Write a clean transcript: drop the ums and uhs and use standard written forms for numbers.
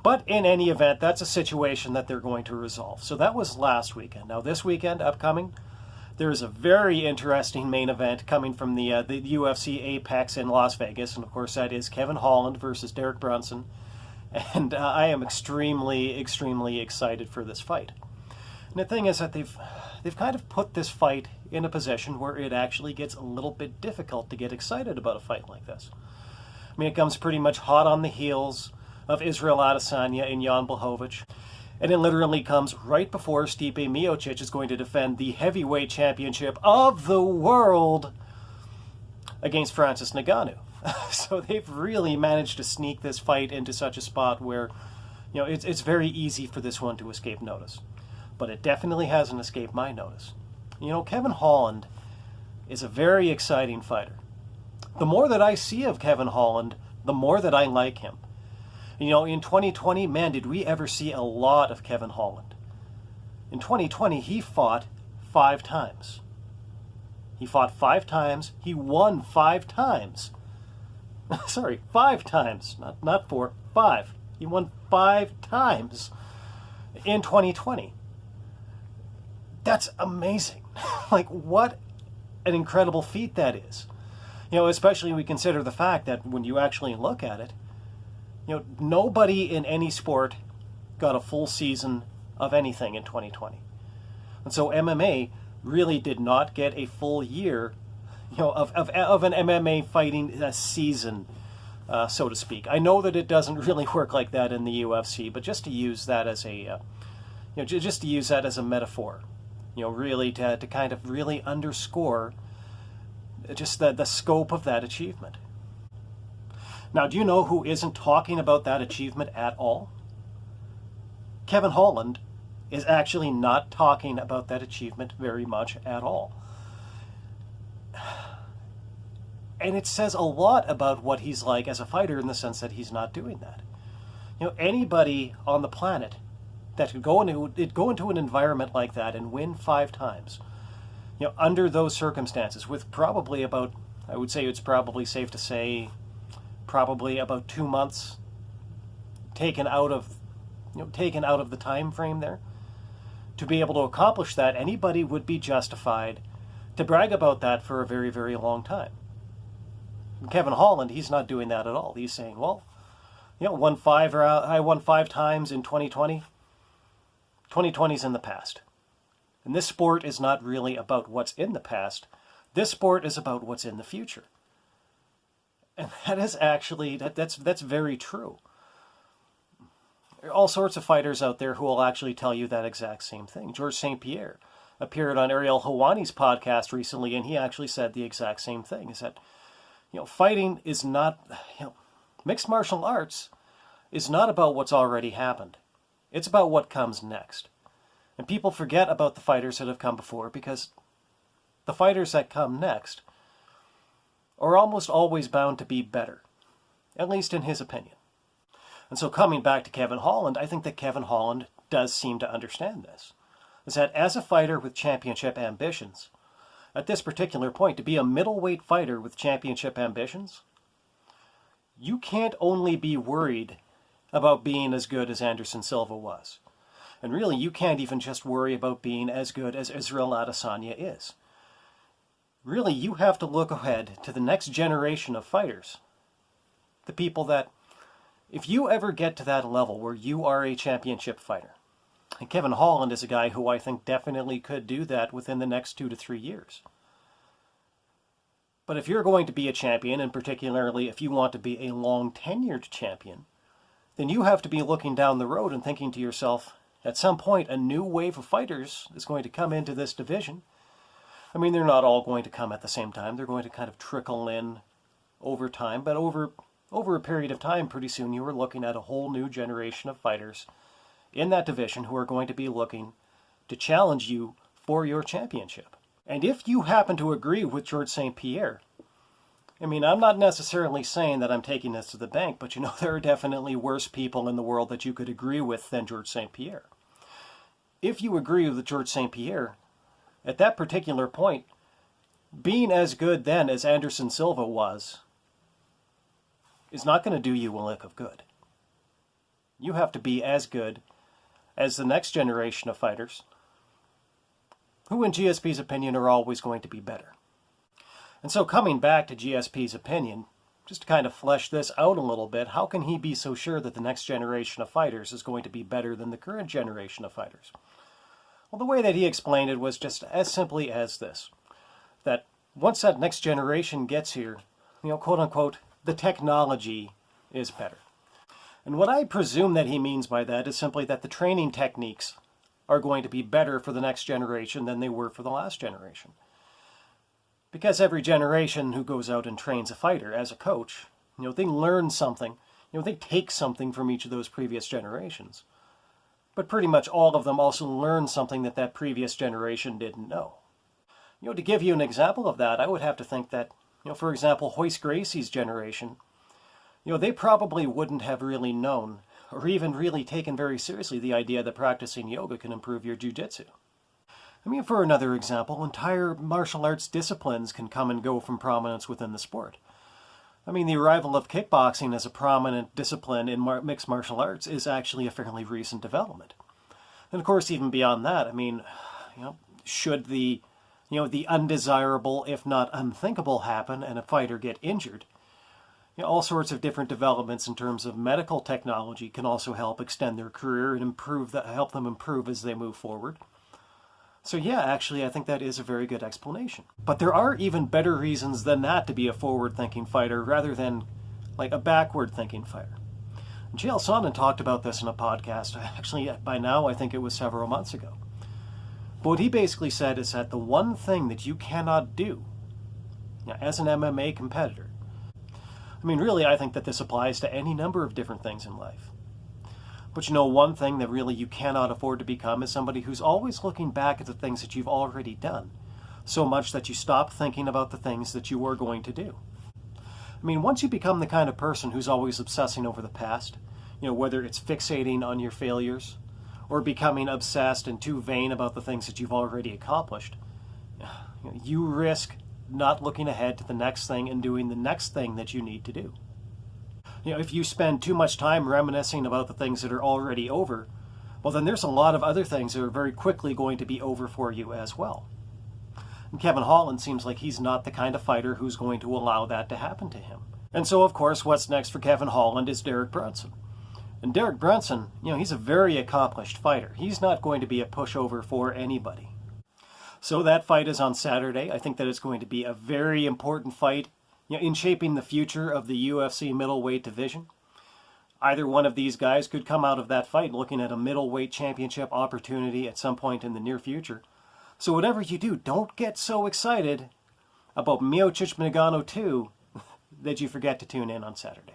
But in any event, that's a situation that they're going to resolve. So that was last weekend. Now this weekend, upcoming, there is a very interesting main event coming from the UFC Apex in Las Vegas. And of course that is Kevin Holland versus Derek Brunson. And I am extremely, extremely excited for this fight. And the thing is that they've kind of put this fight in a position where it actually gets a little bit difficult to get excited about a fight like this. I mean, it comes pretty much hot on the heels of Israel Adesanya and Jan Blachowicz. And it literally comes right before Stipe Miocic is going to defend the heavyweight championship of the world against Francis Ngannou. So they've really managed to sneak this fight into such a spot where, you know, it's very easy for this one to escape notice. But it definitely hasn't escaped my notice. You know, Kevin Holland is a very exciting fighter. The more that I see of Kevin Holland, the more that I like him. You know, in 2020, man, did we ever see a lot of Kevin Holland. In 2020, he fought 5 times. He fought 5 times. He won 5 times. Sorry, 5 times. Not 4, 5. He won 5 times in 2020. That's amazing. Like, what an incredible feat that is. You know, especially when we consider the fact that when you actually look at it, you know, nobody in any sport got a full season of anything in 2020. And so MMA really did not get a full year, you know, of an MMA fighting season, so to speak. I know that it doesn't really work like that in the UFC, but just to use that as a, you know, just to use that as a metaphor, you know, really to kind of really underscore just the scope of that achievement. Now, do you know who isn't talking about that achievement at all? Kevin Holland is actually not talking about that achievement very much at all. And it says a lot about what he's like as a fighter in the sense that he's not doing that. You know, anybody on the planet that could go into an environment like that and win 5 times, you know, under those circumstances, with probably about, I would say it's probably safe to say, probably about 2 months taken out of the time frame there, to be able to accomplish that, anybody would be justified to brag about that for a very, very long time. And Kevin Holland, he's not doing that at all. He's saying, well, you know, I won 5 times in 2020. 2020's in the past. And this sport is not really about what's in the past. This sport is about what's in the future. And that is actually, that's very true. There are all sorts of fighters out there who will actually tell you that exact same thing. George St. Pierre appeared on Ariel Helwani's podcast recently, and he actually said the exact same thing, is that, you know, fighting is not, you know, mixed martial arts is not about what's already happened. It's about what comes next. And people forget about the fighters that have come before, because the fighters that come next are almost always bound to be better, at least in his opinion. And so coming back to Kevin Holland, I think that Kevin Holland does seem to understand this. Is that as a fighter with championship ambitions, at this particular point, to be a middleweight fighter with championship ambitions, you can't only be worried about being as good as Anderson Silva was. And really, you can't even just worry about being as good as Israel Adesanya is. Really, you have to look ahead to the next generation of fighters. The people that, if you ever get to that level where you are a championship fighter, and Kevin Holland is a guy who I think definitely could do that within the next 2 to 3 years. But if you're going to be a champion, and particularly if you want to be a long-tenured champion, then you have to be looking down the road and thinking to yourself, at some point, a new wave of fighters is going to come into this division. I mean, they're not all going to come at the same time. They're going to kind of trickle in over time. But over a period of time, pretty soon, you are looking at a whole new generation of fighters in that division who are going to be looking to challenge you for your championship. And if you happen to agree with George St. Pierre, I mean, I'm not necessarily saying that I'm taking this to the bank, but you know, there are definitely worse people in the world that you could agree with than George St. Pierre. If you agree with George St. Pierre, at that particular point, being as good then as Anderson Silva was is not going to do you a lick of good. You have to be as good as the next generation of fighters, who in GSP's opinion are always going to be better. And so coming back to GSP's opinion, just to kind of flesh this out a little bit, how can he be so sure that the next generation of fighters is going to be better than the current generation of fighters? Well, the way that he explained it was just as simply as this, that once that next generation gets here, quote unquote, the technology is better. And what I presume that he means by that is simply that the training techniques are going to be better for the next generation than they were for the last generation. Because every generation who goes out and trains a fighter as a coach, they learn something, they take something from each of those previous generations. But pretty much all of them also learn something that that previous generation didn't know. To give you an example of that, I would have to think that, for example, Royce Gracie's generation, they probably wouldn't have really known or even really taken very seriously the idea that practicing yoga can improve your jiu-jitsu. For another example, entire martial arts disciplines can come and go from prominence within the sport. The arrival of kickboxing as a prominent discipline in mixed martial arts is actually a fairly recent development. And of course, even beyond that, should the undesirable, if not unthinkable, happen and a fighter get injured, all sorts of different developments in terms of medical technology can also help extend their career and help them improve as they move forward. So yeah, actually, I think that is a very good explanation. But there are even better reasons than that to be a forward-thinking fighter rather than like a backward-thinking fighter. Chael Sonnen talked about this in a podcast. Actually, by now, I think it was several months ago. But what he basically said is that the one thing that you cannot do as an MMA competitor, really, I think that this applies to any number of different things in life. But one thing that really you cannot afford to become is somebody who's always looking back at the things that you've already done, so much that you stop thinking about the things that you are going to do. Once you become the kind of person who's always obsessing over the past, whether it's fixating on your failures or becoming obsessed and too vain about the things that you've already accomplished, you risk not looking ahead to the next thing and doing the next thing that you need to do. If you spend too much time reminiscing about the things that are already over, well, then there's a lot of other things that are very quickly going to be over for you as well. And Kevin Holland seems like he's not the kind of fighter who's going to allow that to happen to him. And so, of course, what's next for Kevin Holland is Derek Brunson. And Derek Brunson, he's a very accomplished fighter. He's not going to be a pushover for anybody. So that fight is on Saturday. I think that it's going to be a very important fight in shaping the future of the UFC middleweight division. Either one of these guys could come out of that fight looking at a middleweight championship opportunity at some point in the near future. So whatever you do, don't get so excited about Miocic Nagano 2 that you forget to tune in on Saturday.